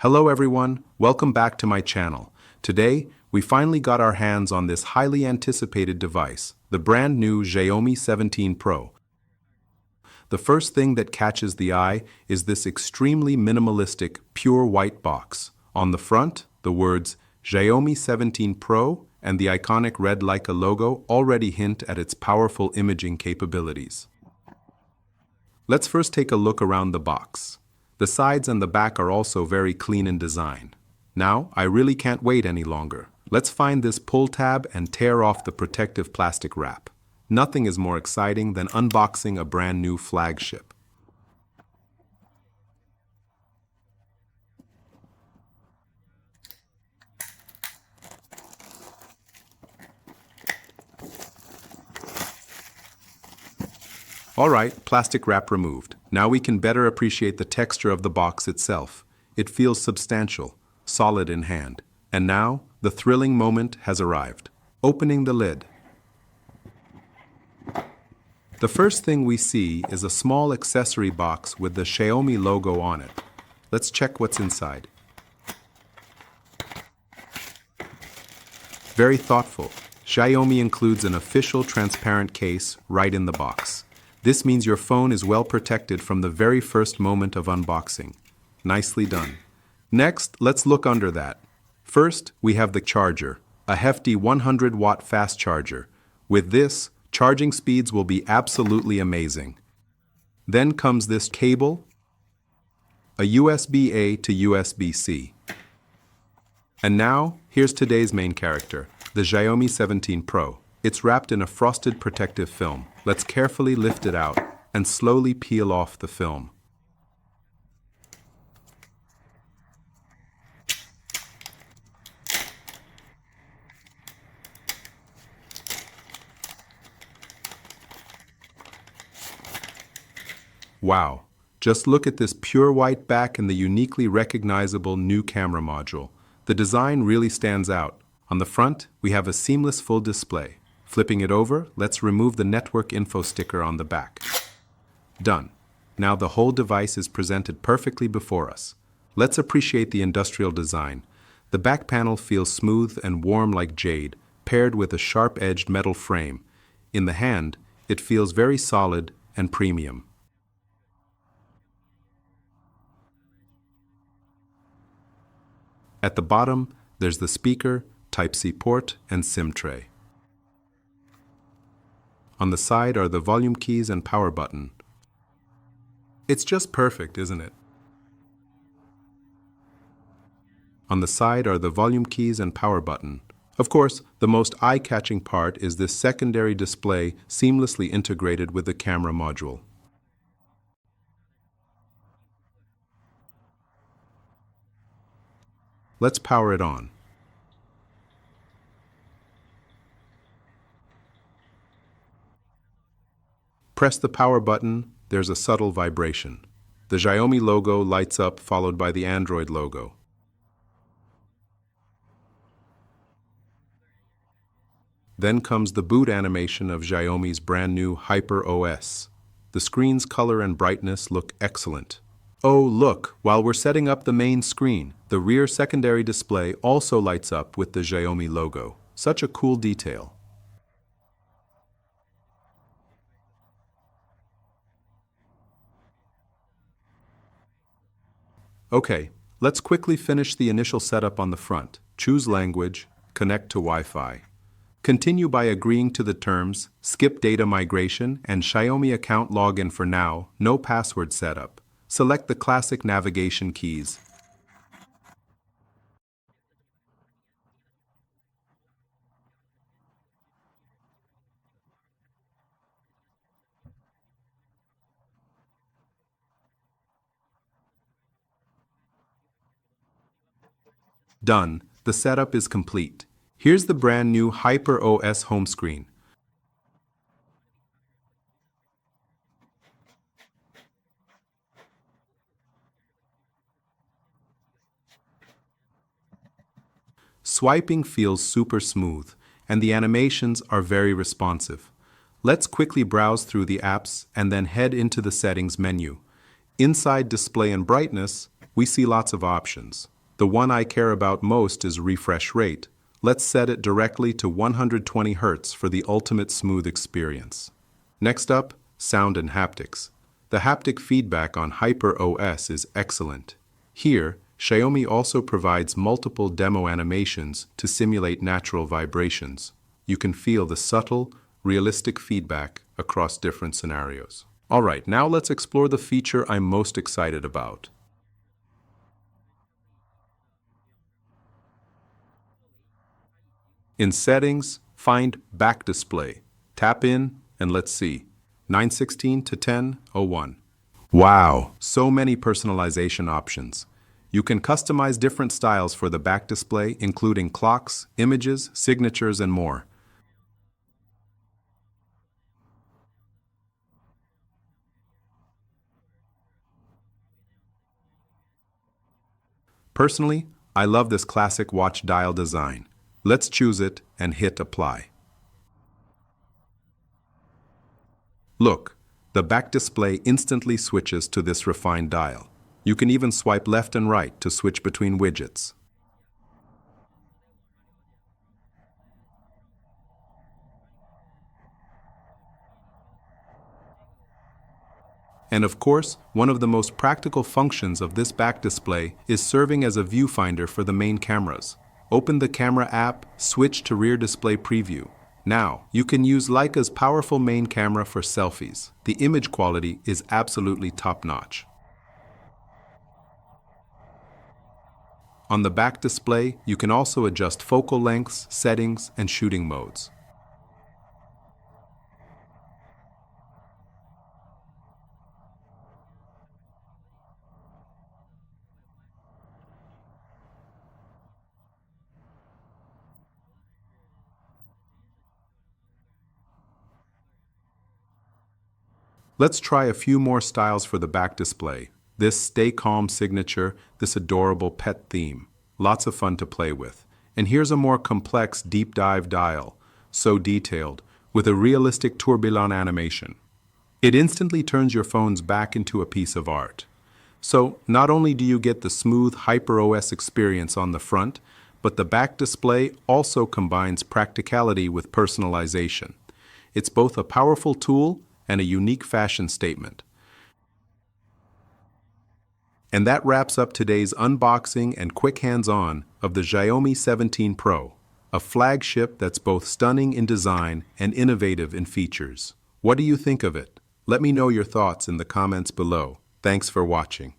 Hello everyone, welcome back to my channel. Today, we finally got our hands on this highly anticipated device, the brand new Xiaomi 17 Pro. The first thing that catches the eye is this extremely minimalistic, pure white box. On the front, the words Xiaomi 17 Pro and the iconic red Leica logo already hint at its powerful imaging capabilities. Let's first take a look around the box. The sides and the back are also very clean in design. Now, I really can't wait any longer. Let's find this pull tab and tear off the protective plastic wrap. Nothing is more exciting than unboxing a brand new flagship. Alright, plastic wrap removed. Now we can better appreciate the texture of the box itself. It feels substantial, solid in hand. And now, the thrilling moment has arrived. Opening the lid. The first thing we see is a small accessory box with the Xiaomi logo on it. Let's check what's inside. Very thoughtful. Xiaomi includes an official transparent case right in the box. This means your phone is well protected from the very first moment of unboxing. Nicely done. Next, let's look under that. First, we have the charger, a hefty 100-watt fast charger. With this, charging speeds will be absolutely amazing. Then comes this cable, a USB-A to USB-C. And now, here's today's main character, the Xiaomi 17 Pro. It's wrapped in a frosted protective film. Let's carefully lift it out and slowly peel off the film. Wow, just look at this pure white back and the uniquely recognizable new camera module. The design really stands out. On the front, we have a seamless full display. Flipping it over, let's remove the network info sticker on the back. Done. Now the whole device is presented perfectly before us. Let's appreciate the industrial design. The back panel feels smooth and warm like jade, paired with a sharp-edged metal frame. In the hand, it feels very solid and premium. At the bottom, there's the speaker, Type-C port, and SIM tray. On the side are the volume keys and power button. It's just perfect, isn't it? On the side are the volume keys and power button. Of course, the most eye-catching part is this secondary display seamlessly integrated with the camera module. Let's power it on. Press the power button, there's a subtle vibration. The Xiaomi logo lights up, followed by the Android logo. Then comes the boot animation of Xiaomi's brand new Hyper OS. The screen's color and brightness look excellent. Oh, look, while we're setting up the main screen, the rear secondary display also lights up with the Xiaomi logo. Such a cool detail. Okay, let's quickly finish the initial setup on the front. Choose language, connect to Wi-Fi. Continue by agreeing to the terms, skip data migration, and Xiaomi account login for now, no password setup. Select the classic navigation keys. Done. The setup is complete. Here's the brand new Hyper OS home screen. Swiping feels super smooth, and the animations are very responsive. Let's quickly browse through the apps and then head into the settings menu. Inside display and brightness, we see lots of options. The one I care about most is refresh rate. Let's set it directly to 120 Hz for the ultimate smooth experience. Next up, sound and haptics. The haptic feedback on Hyper OS is excellent. Here, Xiaomi also provides multiple demo animations to simulate natural vibrations. You can feel the subtle, realistic feedback across different scenarios. Alright, now let's explore the feature I'm most excited about. In Settings, find Back Display. Tap in and let's see. 916 to 1001. Wow, so many personalization options. You can customize different styles for the back display, including clocks, images, signatures, and more. Personally, I love this classic watch dial design. Let's choose it and hit Apply. Look, the back display instantly switches to this refined dial. You can even swipe left and right to switch between widgets. And of course, one of the most practical functions of this back display is serving as a viewfinder for the main cameras. Open the camera app, switch to rear display preview. Now, you can use Leica's powerful main camera for selfies. The image quality is absolutely top-notch. On the back display, you can also adjust focal lengths, settings, and shooting modes. Let's try a few more styles for the back display. This Stay Calm signature, this adorable pet theme. Lots of fun to play with. And here's a more complex deep dive dial, so detailed, with a realistic tourbillon animation. It instantly turns your phone's back into a piece of art. So not only do you get the smooth HyperOS experience on the front, but the back display also combines practicality with personalization. It's both a powerful tool and a unique fashion statement. And that wraps up today's unboxing and quick hands-on of the Xiaomi 17 Pro, a flagship that's both stunning in design and innovative in features. What do you think of it? Let me know your thoughts in the comments below. Thanks for watching.